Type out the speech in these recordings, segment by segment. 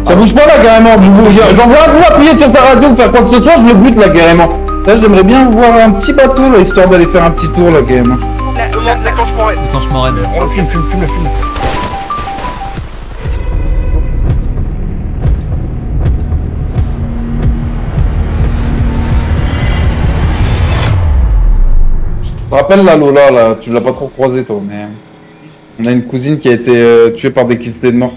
Ça bouge pas là carrément, j'en vois un coup appuyer sur sa radio ou faire quoi que ce soit, je le bute là carrément. Là j'aimerais bien voir un petit bateau là, histoire d'aller faire un petit tour là carrément. Déclenchement raid. Déclenchement raid. On le fume. Je te rappelle la Lola là, tu l'as pas trop croisée toi, mais on a une cousine qui a été tuée par des kystés de mort.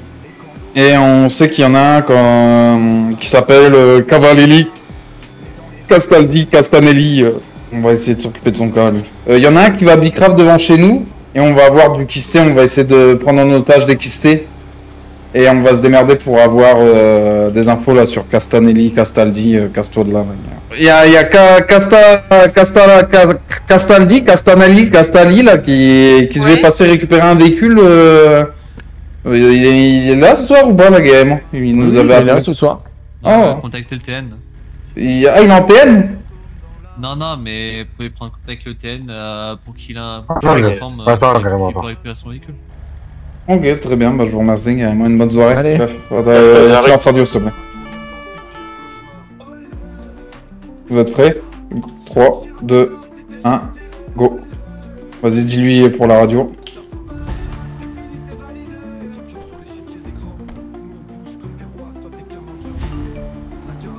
Et on sait qu'il y en a un qui s'appelle Cavallelli, Castanelli. On va essayer de s'occuper de son cas. Il y en a un qui va bicrave devant chez nous. Et on va avoir du kysté. On va essayer de prendre en otage des kystés. Et on va se démerder pour avoir des infos là sur Castanelli, Castaldi, casse-toi de là. Il y a Castaldi là qui devait passer récupérer un véhicule. Il est là ce soir ou pas la game? Il nous avait appelé là ce soir. On va contacter le TN. Il est en TN? Non, mais vous pouvez prendre contact avec le TN pour qu'il informe pour récupérer son véhicule. Ok, très bien, bah, je vous remercie, carrément une bonne soirée. Allez. Silence radio, s'il te plaît. Vous êtes prêts? 3, 2, 1, go. Vas-y, dis-lui pour la radio.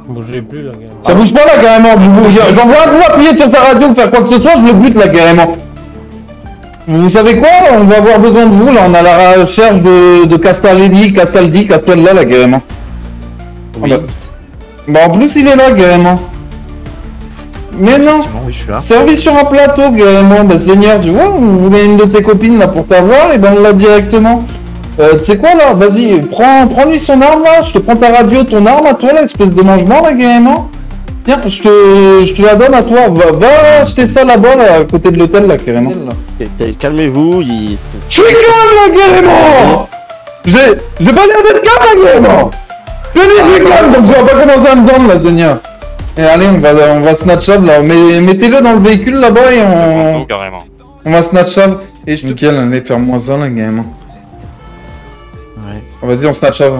Bougez plus là, gars. Ça bouge pas là, carrément. J'en vois un coup appuyer sur sa radio ou faire quoi que ce soit, je le bute là, carrément. Vous savez quoi? On va avoir besoin de vous, là. On a la recherche de Castaldi, casse-toi de là, carrément. Oui. Bah, en plus, il est là, carrément. Mais non. Oui, je suis là. Servi sur un plateau, carrément. Bah, Seigneur, tu vois, vous voulez une de tes copines, là, pour t'avoir, et ben, on l'a directement. Tu sais quoi, là? Vas-y, prends-lui son arme, là. Je te prends ta radio, ton arme à toi, là, espèce de mangement, là, carrément. Tiens, je te la donne à toi. Va acheter ça là-bas, là, à côté de l'hôtel, là, carrément. Calmez-vous, Je suis calme, là, carrément. J'ai pas l'air d'être calme, là, carrément. Je dis, je suis calme, donc tu vas pas commencer à me donner, là, Seigneur. Et allez, on va snatch-up, là. Mettez-le dans le véhicule, là-bas, et on va snatch-up. Et je te dis, allez, faire-moi ça, là, carrément. Ouais. Vas-y, on snatch-up.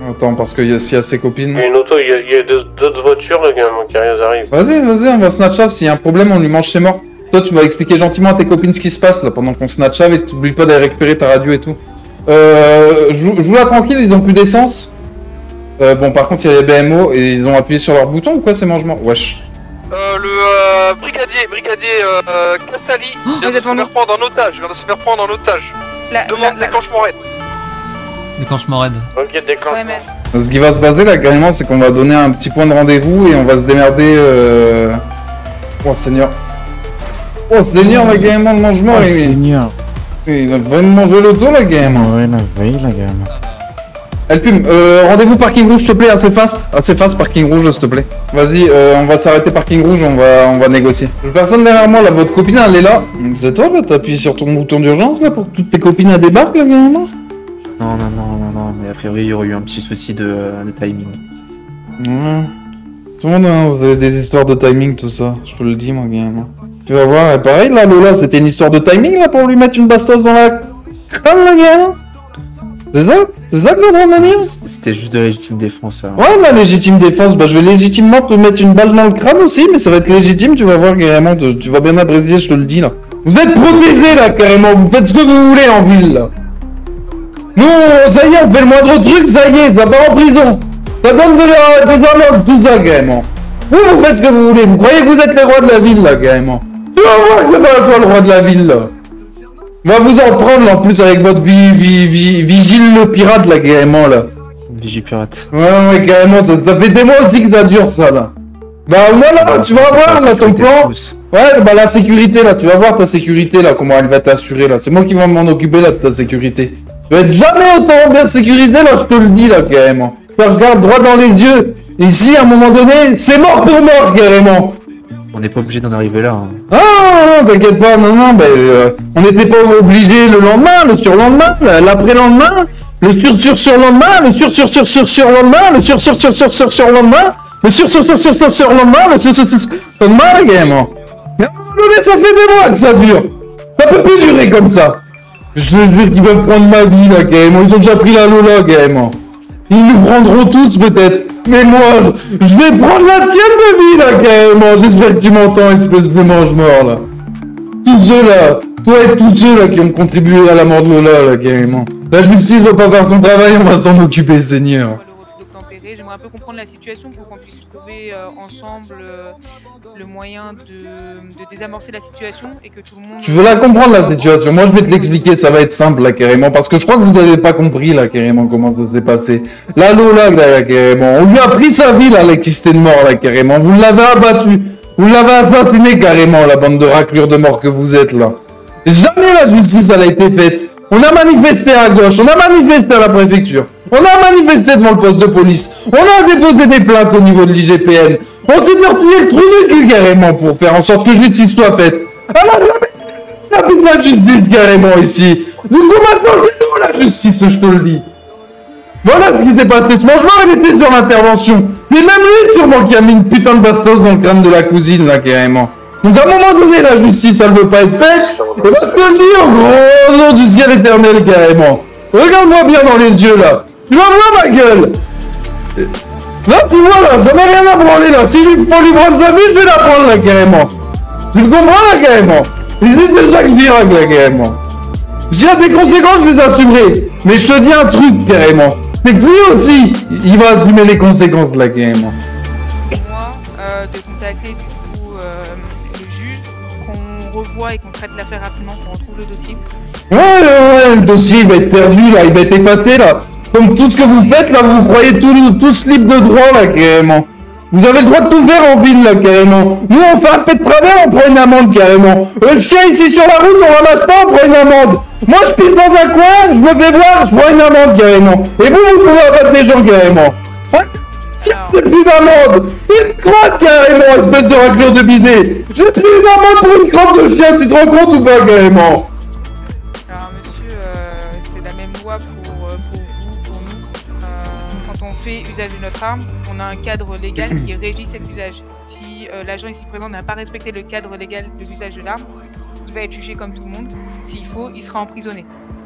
Attends, parce que s'il y a ses copines... Il y a une auto, il y a d'autres voitures, là, qui arrivent. Vas-y, on va snatch-up. S'il y a un problème, on lui mange ses morts. Toi, tu vas expliquer gentiment à tes copines ce qui se passe, là, pendant qu'on snatch-up, et t'oublies pas d'aller récupérer ta radio et tout. Joue-la tranquille, ils ont plus d'essence. Bon, par contre, il y a les BMO, et ils ont appuyé sur leur bouton ou quoi, ces mangements? Wesh. Le brigadier Castali vient de se faire prendre en otage. Demande déclenchement raid. Déclenchement raid. Ok, déclenchement. Ce qui va se passer, là, carrément, c'est qu'on va donner un petit point de rendez-vous, et on va se démerder, Oh, Seigneur. Oh, Seigneur, là, carrément, le mangement, Oh, Seigneur. Il va vraiment manger l'auto, là, carrément. Ouais, la gamme. Elle fume. Rendez-vous parking rouge, s'il te plaît, assez fast, parking rouge, s'il te plaît. Vas-y, on va s'arrêter parking rouge, on va négocier. Personne derrière moi, là, votre copine, elle est là. C'est toi, là, t'appuies sur ton bouton d'urgence, là, pour que toutes tes copines, elles débarquent, là, carrément. Non, mais a priori, il y aurait eu un petit souci de timing. Ouais. Tout le monde a des histoires de timing, tout ça. Je te le dis, moi, carrément. Tu vas voir, pareil, là, Lola, c'était une histoire de timing, là, pour lui mettre une bastos dans la crâne, là, carrément. C'est ça que notre manière? C'était juste de légitime défense. Hein. Ouais, la légitime défense, bah je vais légitimement te mettre une balle dans le crâne aussi, mais ça va être légitime, tu vas voir carrément, tu vas bien apprécier, je te le dis là. Vous êtes protégés là, carrément, vous faites ce que vous voulez en ville là. Nous, ça y est, on fait le moindre truc, ça y est, ça part en prison. Ça donne des horloges, tout ça carrément. Vous faites ce que vous voulez, vous croyez que vous êtes les rois de la ville là, carrément. Tu vas voir que c'est pas toi le roi de la ville là. On va vous en prendre là, en plus avec votre vigile le pirate là, carrément là. Vigipirate. Ouais, carrément, ça fait des mois aussi que ça dure ça là. Bah voilà, tu vas voir là ton plan. Ouais, bah la sécurité là, tu vas voir ta sécurité là, comment elle va t'assurer là. C'est moi qui vais m'en occuper là de ta sécurité. Tu vas être jamais autant bien sécurisé là, je te le dis là, carrément. Tu regardes droit dans les yeux. Ici, à un moment donné, c'est mort pour mort, carrément. On n'est pas obligé d'en arriver là. Hein. Ah non, t'inquiète pas, non, on n'était pas obligé le lendemain, le surlendemain, l'après-lendemain, le sur-sur-surlendemain, le sur-sur-sur-sur-surlendemain, le sur-sur-sur-sur-surlendemain, le sur-sur-sur-sur-surlendemain, le sur-sur-sur-surlendemain, carrément. Mais à un moment donné, ça fait des mois que ça dure. Ça peut plus durer comme ça. Je te jure qu'ils peuvent prendre ma vie, là, carrément. Ils ont déjà pris la Lola, carrément. Ils nous prendront tous peut-être. Mais moi, je vais prendre la tienne de vie là carrément. J'espère que tu m'entends, espèce de mange-mort là. Tous ceux là, toi et tous ceux là qui ont contribué à la mort de Lola là carrément. La justice va pas faire son travail, on va s'en occuper, Seigneur. J'aimerais un peu comprendre la situation pour qu'on puisse trouver ensemble le moyen de désamorcer la situation et que tout le monde... Tu veux la comprendre la situation? Moi je vais te l'expliquer, ça va être simple là carrément, parce que je crois que vous avez pas compris là carrément comment ça s'est passé. La Lola là carrément, on lui a pris sa vie là, l'électricité de mort là carrément, vous l'avez abattu, vous l'avez assassiné carrément, la bande de raclures de mort que vous êtes là. Jamais la justice elle a été faite. On a manifesté à gauche, on a manifesté à la préfecture, on a manifesté devant le poste de police, on a déposé des plaintes au niveau de l'IGPN, on s'est tortillé le trou du cul carrément pour faire en sorte que justice soit faite. Alors la plus de la justice carrément ici. Du coup maintenant c'est nous la justice, je te le dis. Voilà ce qui s'est passé, ce mangement il était sur l'intervention. C'est même lui sûrement qui a mis une putain de bastos dans le crâne de la cousine là carrément. Donc à un moment donné, la justice, elle veut pas être faite. Et moi, je te le dis au gros nom du ciel éternel, carrément. Regarde-moi bien dans les yeux, là. Tu vas voir ma gueule. Là, tu vois, là, j'en ai rien à branler, là. Si je peux lui prendre sa vie, je vais la prendre, là, carrément. Tu le comprends, là, carrément. Ici, c'est Jacques Virac, là, carrément. S'il y a des conséquences, je les assumerai. Mais je te dis un truc, carrément. C'est que lui aussi, il va assumer les conséquences, là, carrément. Moi, de contacter, revoit et qu'on traite l'affaire rapidement, qu'on retrouve le dossier. Ouais, le dossier il va être perdu là, il va être effacé là. Comme tout ce que vous faites là, vous croyez tout ce libre de droit là carrément. Vous avez le droit de tout faire en ville là carrément. Nous on fait un peu de travers, on prend une amende carrément. Le chien ici sur la route, on ramasse pas, on prend une amende. Moi je pisse dans un coin, je me fais voir, je prends une amende carrément. Et vous pouvez abattre des gens carrément. Hein? Tiens, j'ai plus d'amende! Une crotte carrément, espèce de raclure de bidet! J'ai plus une amende pour une crotte de chien, tu te rends compte ou pas carrément? Alors monsieur, c'est la même loi pour vous, pour nous. Quand on fait usage de notre arme, on a un cadre légal qui régit cet usage. Si l'agent ici présent n'a pas respecté le cadre légal de l'usage de l'arme, il va être jugé comme tout le monde. S'il faut, il sera emprisonné.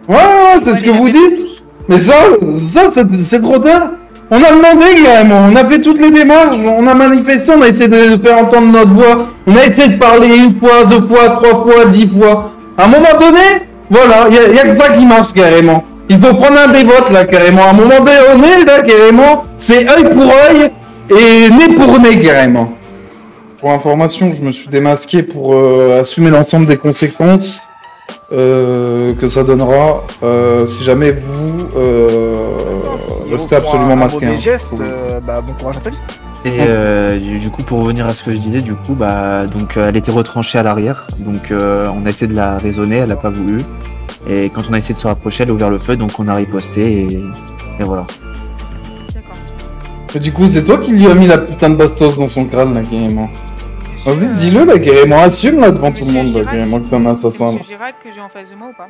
Ouais, c'est ce que vous dites! Mais ça c'est trop tard! On a demandé carrément, on a fait toutes les démarches, on a manifesté, on a essayé de faire entendre notre voix, on a essayé de parler une fois, 2 fois, 3 fois, 10 fois. À un moment donné, voilà, il y a que ça qui marche carrément. Il faut prendre un des votes là carrément. À un moment donné, là carrément, c'est œil pour œil et nez pour nez carrément. Pour information, je me suis démasqué pour assumer l'ensemble des conséquences que ça donnera si jamais vous restez absolument masqué. Bon courage à toi. Et du coup, pour revenir à ce que je disais, du coup, donc elle était retranchée à l'arrière, donc on a essayé de la raisonner, elle a pas voulu. Et quand on a essayé de se rapprocher, elle a ouvert le feu, donc on a riposté et voilà. D'accord. Et du coup, c'est toi qui lui as mis la putain de bastos dans son crâne là carrément. Vas-y, dis-le là carrément, assume là devant tout le monde là carrément que t'es un assassin là. C'est Girac que j'ai en face de moi ou pas?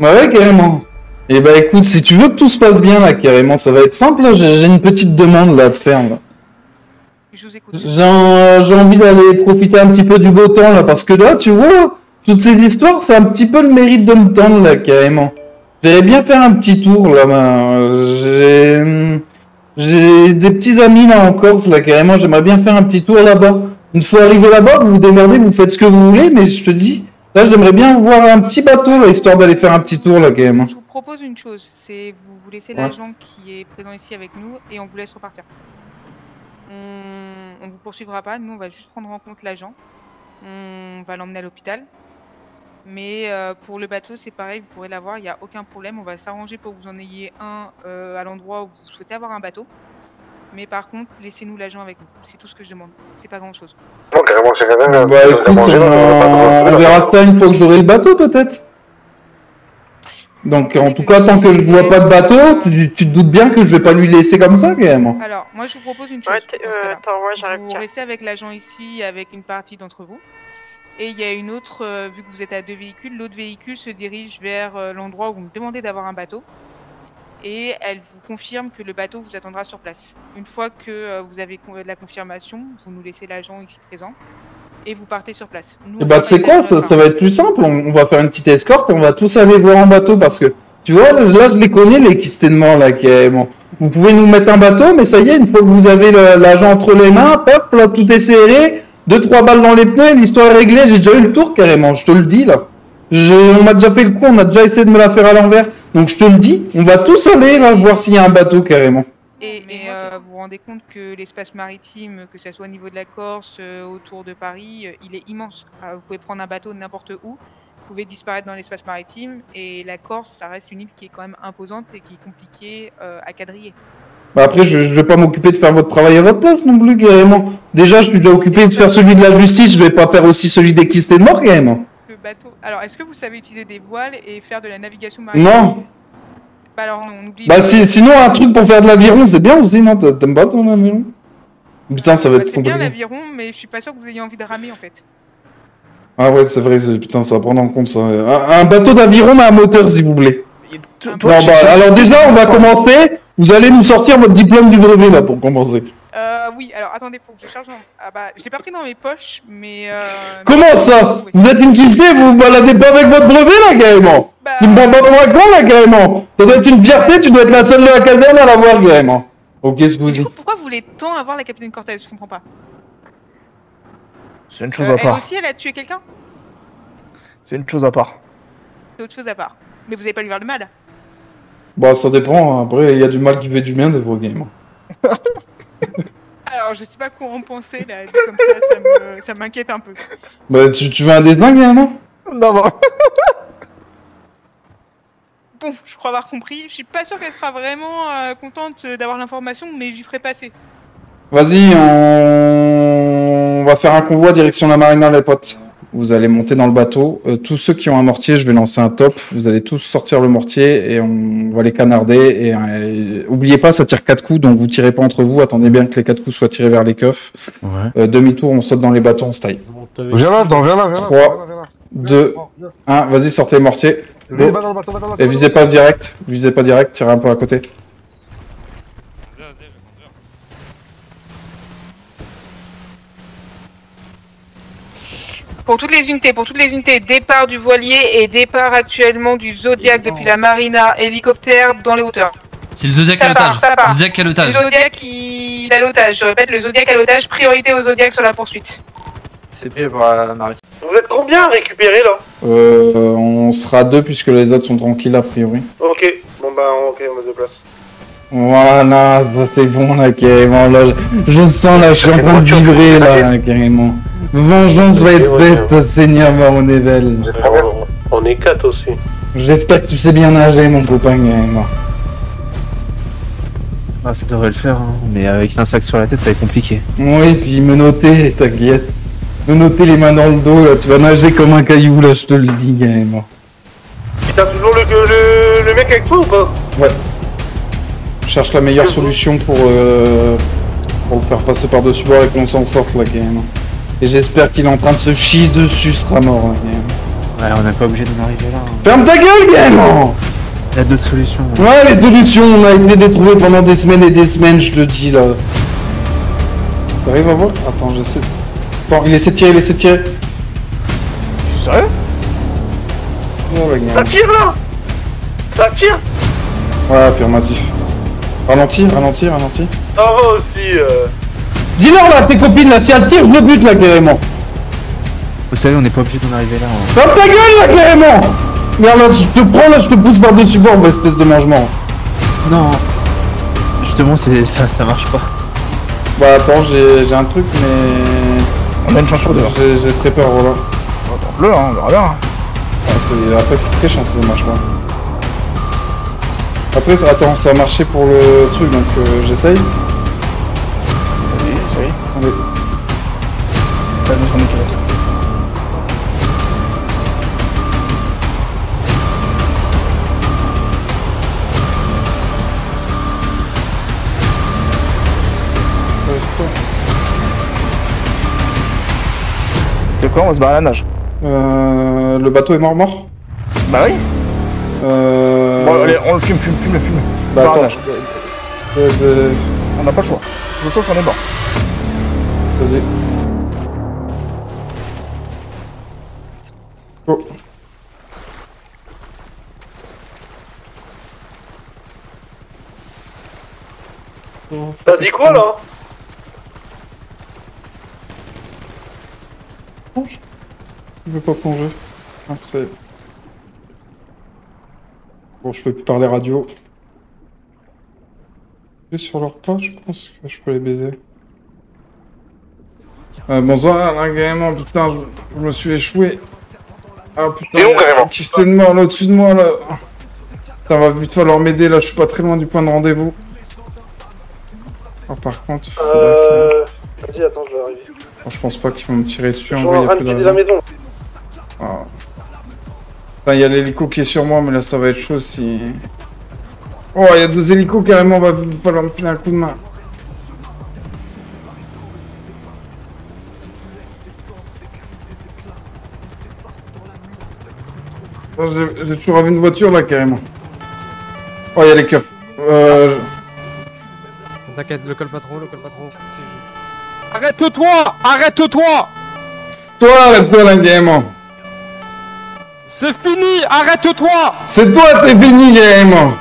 Ouais, carrément. Et bah écoute, si tu veux que tout se passe bien là carrément, ça va être simple là, j'ai une petite demande là à te faire là. Je vous écoute. J'ai envie d'aller profiter un petit peu du beau temps là, parce que là, tu vois, toutes ces histoires, c'est un petit peu le mérite de me tendre là carrément. J'aimerais bien faire un petit tour là, j'ai des petits amis là en Corse là carrément, j'aimerais bien faire un petit tour là-bas. Une fois arrivé là-bas, vous vous démerdez, vous faites ce que vous voulez, mais je te dis, là j'aimerais bien voir un petit bateau là, histoire d'aller faire un petit tour là carrément. Je vous propose une chose, c'est vous laissez l'agent qui est présent ici avec nous et on vous laisse repartir. On vous poursuivra pas, nous on va juste prendre en compte l'agent. On va l'emmener à l'hôpital. Mais pour le bateau c'est pareil, vous pourrez l'avoir, il n'y a aucun problème. On va s'arranger pour que vous en ayez un à l'endroit où vous souhaitez avoir un bateau. Mais par contre, laissez-nous l'agent avec nous. C'est tout ce que je demande. C'est pas grand-chose. Non, carrément, c'est quand même... Bah écoute, on verra ça une fois que j'aurai le bateau peut-être. Donc en tout cas, tant que je vois pas de bateau, tu te doutes bien que je vais pas lui laisser comme ça carrément. Alors, moi je vous propose une chose. Attends, ouais, j'arrive. Vous restez avec l'agent ici, avec une partie d'entre vous. Et il y a une autre, vu que vous êtes à 2 véhicules, l'autre véhicule se dirige vers l'endroit où vous me demandez d'avoir un bateau. Et elle vous confirme que le bateau vous attendra sur place. Une fois que vous avez la confirmation, vous nous laissez l'agent ici présent. Et vous partez sur place. Nous, Et bah tu sais quoi, ça va être plus simple, on va faire une petite escorte, on va tous aller voir en bateau parce que, tu vois, là je les connais les Kisténements là carrément. Vous pouvez nous mettre un bateau, mais ça y est, une fois que vous avez l'agent entre les mains, hop, là, tout est serré, 2-3 balles dans les pneus, et l'histoire est réglée. J'ai déjà eu le tour, carrément, je te le dis, là. On m'a déjà fait le coup, on a déjà essayé de me la faire à l'envers. Donc je te le dis, on va tous aller, là, voir s'il y a un bateau, carrément. Et vous vous rendez compte que l'espace maritime, que ce soit au niveau de la Corse, autour de Paris, il est immense. Vous pouvez prendre un bateau de n'importe où, vous pouvez disparaître dans l'espace maritime, et la Corse, ça reste une île qui est quand même imposante et qui est compliquée à quadriller. Bah après, je vais pas m'occuper de faire votre travail à votre place non plus, carrément. Déjà, je suis déjà occupé de faire celui de la justice, je vais pas faire aussi celui des quistés de mort, carrément. Le bateau. Alors, est-ce que vous savez utiliser des voiles et faire de la navigation maritime? Non. Bah alors non, on oublie. Bah sinon, un truc pour faire de l'aviron, c'est bien aussi, non? T'aimes pas ton aviron? Putain, ça va être C'est bien compliqué. l'aviron, mais je suis pas sûr que vous ayez envie de ramer en fait. Ah ouais, c'est vrai, putain, ça va prendre en compte ça. Un bateau d'aviron, mais un moteur, s'il vous plaît. Bon, bah, alors déjà, on va commencer. Vous allez nous sortir votre diplôme du brevet, là, pour commencer. Oui, alors attendez, faut que je charge. Ah bah, je l'ai pas pris dans mes poches, mais. Comment ça? Vous êtes une quistée, vous vous baladez pas avec votre brevet, là, carrément? Bah... Tu me prends pas pour un con, là, carrément? Ça doit être une fierté, tu dois être la seule de la caserne à l'avoir, carrément. Ok, excusez. Pourquoi vous voulez tant avoir la capitaine Cortez? Je comprends pas. C'est une chose à part. Elle aussi, elle a tué quelqu'un? C'est une chose à part. C'est autre chose à part. Mais vous avez pas lui faire le mal? Bah, ça dépend, hein. Après, il y a du mal qui fait du bien, des fois, carrément. Alors, je sais pas quoi en penser, là, comme ça m'inquiète un peu. Bah, tu veux un dessin, carrément? Non, non. Bon, je crois avoir compris. Je suis pas sûr qu'elle sera vraiment contente d'avoir l'information, mais j'y ferai passer. Vas-y, on va faire un convoi direction la marina, les potes. Vous allez monter dans le bateau. Tous ceux qui ont un mortier, je vais lancer un top. Vous allez tous sortir le mortier et on va les canarder. Et oubliez pas, ça tire 4 coups, donc vous tirez pas entre vous. Attendez bien que les 4 coups soient tirés vers les keufs. Ouais. Demi-tour, on saute dans les bateaux, on se taille. Viens là, viens là. 3, 2, 1, vas-y, sortez les mortiers. Go. Et visez pas direct, tirez un peu à côté. Pour toutes les unités, départ du voilier et départ actuellement du Zodiac depuis la marina, hélicoptère dans les hauteurs. C'est le Zodiac à l'otage. Zodiac à l'otage. Le Zodiac à l'otage, je répète, le Zodiac à l'otage, priorité au Zodiac sur la poursuite. C'est pris pour la marine. Vous êtes combien à récupérer là? On sera 2 puisque les autres sont tranquilles a priori. Ok, bon bah ok, on se déplace. Voilà, ça c'est bon là carrément, là je sens là, je suis en train de vibrer là carrément. Vengeance va être faite, Seigneur Maronével. On est 4 aussi. J'espère que tu sais bien nager mon copain carrément. Ah, ça devrait le faire, hein. Mais avec un sac sur la tête, ça va être compliqué. Oui, puis me noter, t'inquiète. Me noter les mains dans le dos, là, tu vas nager comme un caillou, là, je te le dis, carrément. Et t'as toujours le mec avec toi ou pas? Ouais. Je cherche la meilleure solution pour le faire passer par-dessus bord et qu'on s'en sorte, là, carrément. Et j'espère qu'il est en train de se chier dessus, ce sera mort, là, carrément. Ouais, on n'est pas obligé d'en arriver là. Hein. Ferme ta gueule, carrément! Il y a d'autres solutions. Ouais, les solutions, on a essayé de les trouver pendant des semaines et des semaines, je te dis, là. T'arrives à voir? Attends, j'essaie... Bon, il essaie de tirer, Sérieux? Oh, la gueule. Ça tire là! Ça tire! Ouais, affirmatif. Ralentis. Ça va aussi, Dis-leur là, tes copines là, si elles tirent, je le bute là carrément. Vous savez, on n'est pas obligé d'en arriver là. Hein. Ferme ta gueule là carrément. Merde, là, je te prends là, je te pousse par-dessus bord, espèce de mangement. Non. Justement, ça marche pas. Bah attends, j'ai un truc, mais... On a une chance sur deux. J'ai très peur, voilà. Bleu, hein, on verra bien. Après, c'est très chiant si ça marche pas. Après, attends, ça a marché pour le truc, donc j'essaye. Vas-y. Allez. T'as 200 km. C'est quoi, on va se barrer à la nage? Le bateau est mort? Bah oui. Bon, allez, on le fume. Bah attends. On n'a pas le choix. Sauf qu'on est mort. Vas-y. Oh. T'as dit quoi là? Plonge. Je veux pas plonger. Ah, c'est... Bon, je peux plus parler radio. Et sur leur pas, je pense que je peux les baiser. Bon, ça, là, carrément, putain, je me suis échoué. Ah putain, où, carrément? qui c'était de mort là au-dessus de moi là. Putain, va vite falloir m'aider là, je suis pas très loin du point de rendez-vous. Oh, par contre, Vas-y, attends, je vais arriver. oh, je pense pas qu'ils vont me tirer dessus. Je En suis vrai, en y a train de plus quitter la maison. Oh. Putain, y a l'hélico qui est sur moi, mais là ça va être chaud si. Oh, y a 2 hélicos carrément, va falloir me filer un coup de main. Oh, j'ai toujours vu une voiture là carrément. Oh, y a les keufs. T'inquiète, le col patron. Arrête-toi! Arrête-toi! Toi, arrête-toi là carrément. C'est fini! Arrête-toi! C'est toi, t'es fini carrément.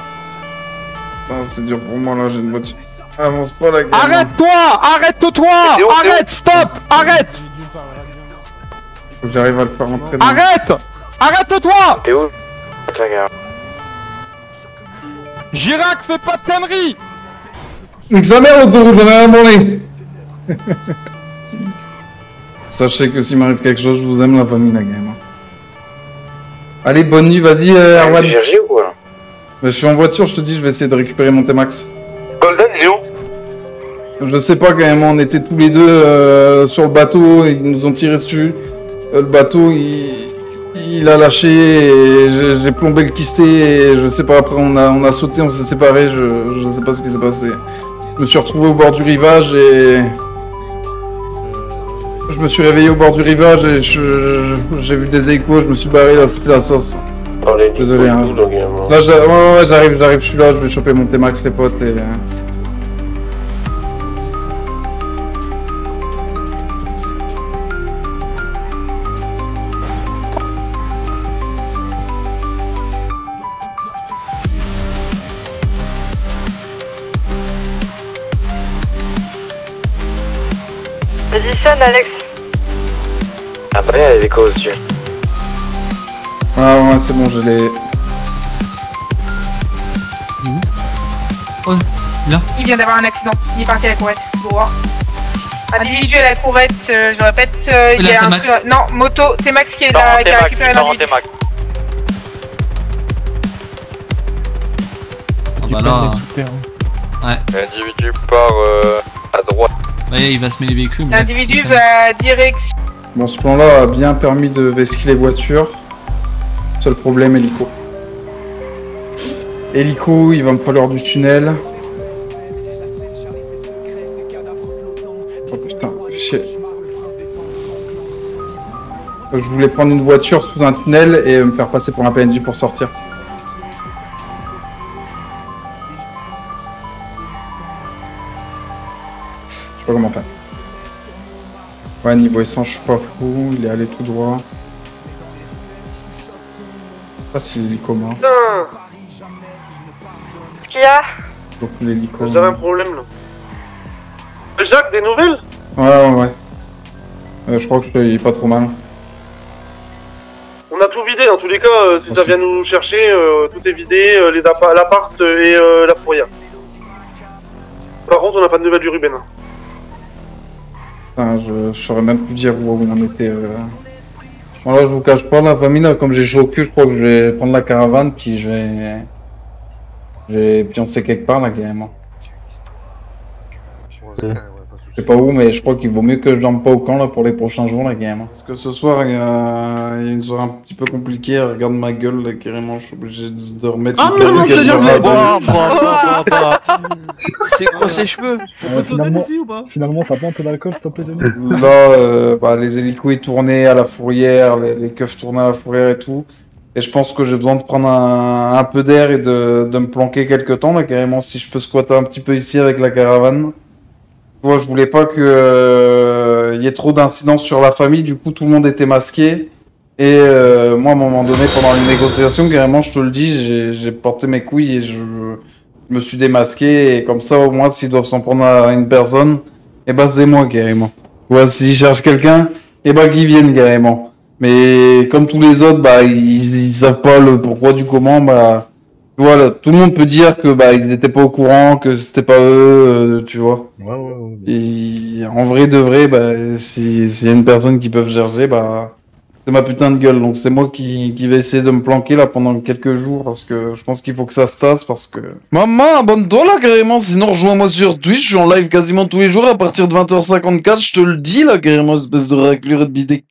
Putain, c'est dur pour moi là, j'ai une voiture. Avance pas là carrément. Arrête-toi! Arrête-toi! Arrête! Stop! Arrête! Faut que j'arrive à le faire rentrer dans... Arrête! Arrête-toi! T'es où? La gare. Girac, fais pas de conneries! Nique sa mère l'autoroute, j'en ai rien branlé. Sachez que s'il m'arrive quelque chose, je vous aime la famille la game. Allez, bonne nuit, vas-y Erwan. Ou quoi? Je suis en voiture, je te dis, je vais essayer de récupérer mon T-Max. Golden, il est où? Je sais pas, quand même, on était tous les deux sur le bateau, ils nous ont tiré dessus. Le bateau, il a lâché, et j'ai plombé le kisté, et je sais pas, après on a sauté, on s'est séparés, je sais pas ce qui s'est passé. Je me suis retrouvé au bord du rivage, et... Je me suis réveillé au bord du rivage, et j'ai vu des échos, je me suis barré, là, c'était la sauce. Désolé, hein. Là, ouais, j'arrive, je suis là, je vais choper mon T-Max, les potes, et... Vas-y, sonne, Alex. Ah bah, il y a des causes, yeux. Ah ouais, c'est bon, je l'ai... Oh, là. Il vient d'avoir un accident. Il est parti à la courette. Bon. Individu à la courette, je répète, il y a un truc... Non, moto, T-Max qui est là, qui a récupéré l'individu. Ah bah là... Ouais. L'individu part à droite. Ouais, il va se mêler les véhicules. L'individu va direction... Bon, ce plan-là a bien permis de vesquer les voitures. Seul problème, hélico. Hélico, il va me falloir du tunnel. Oh putain, chier. Je voulais prendre une voiture sous un tunnel et me faire passer pour un PNJ pour sortir. Je sais pas comment faire. Ouais, niveau essence, je suis pas fou, il est allé tout droit. Je sais pas si l'hélico mort. Putain! Qu'est-ce qu'il y a? Donc l'hélico. Vous avez un problème là. Jacques, des nouvelles? Ouais. Je crois que je suis pas trop mal. On a tout vidé dans tous les cas, si ça vient nous chercher, tout est vidé, l'appart et la fourrière. Par contre, on n'a pas de nouvelles du Ruben. Enfin, je saurais même plus dire où on était. Bon là, je vous cache pas, la famille, là, comme j'ai chaud au cul, je crois que je vais prendre la caravane, puis je vais pioncer quelque part, là, carrément. Je sais pas où, mais je crois qu'il vaut mieux que je dorme pas au camp, là, pour les prochains jours, là, carrément. Parce que ce soir, il y a une soirée un petit peu compliquée, regarde ma gueule, là, carrément, je suis obligé de remettre une perruque. C'est quoi ces cheveux? Finalement, t'as pas un peu d'alcool, s'il te plaît, Denis? Là, les hélicos, ils tournaient à la fourrière, les keufs tournaient à la fourrière et tout. Et je pense que j'ai besoin de prendre un peu d'air et de me planquer quelques temps, là, carrément, si je peux squatter un petit peu ici avec la caravane. Tu vois, je voulais pas que y ait trop d'incidents sur la famille, du coup, tout le monde était masqué. Et moi, à un moment donné, pendant une négociation, carrément, je te le dis, j'ai porté mes couilles et Je me suis démasqué et comme ça au moins s'ils doivent s'en prendre à une personne, et bah c'est moi carrément. Ouais, s'ils cherchent quelqu'un, et bah qu'ils viennent carrément. Mais comme tous les autres, bah ils savent pas le pourquoi du comment, bah voilà, tout le monde peut dire que bah ils étaient pas au courant, que c'était pas eux, tu vois. Ouais. Et en vrai de vrai, bah s'il y a une personne qui peut chercher, bah c'est ma putain de gueule. Donc c'est moi qui vais essayer de me planquer là pendant quelques jours parce que je pense qu'il faut que ça se tasse parce que... Maman, abonne-toi là carrément, sinon rejoins-moi sur Twitch, je suis en live quasiment tous les jours à partir de 20h54, je te le dis là carrément, espèce de raclure de bidecté.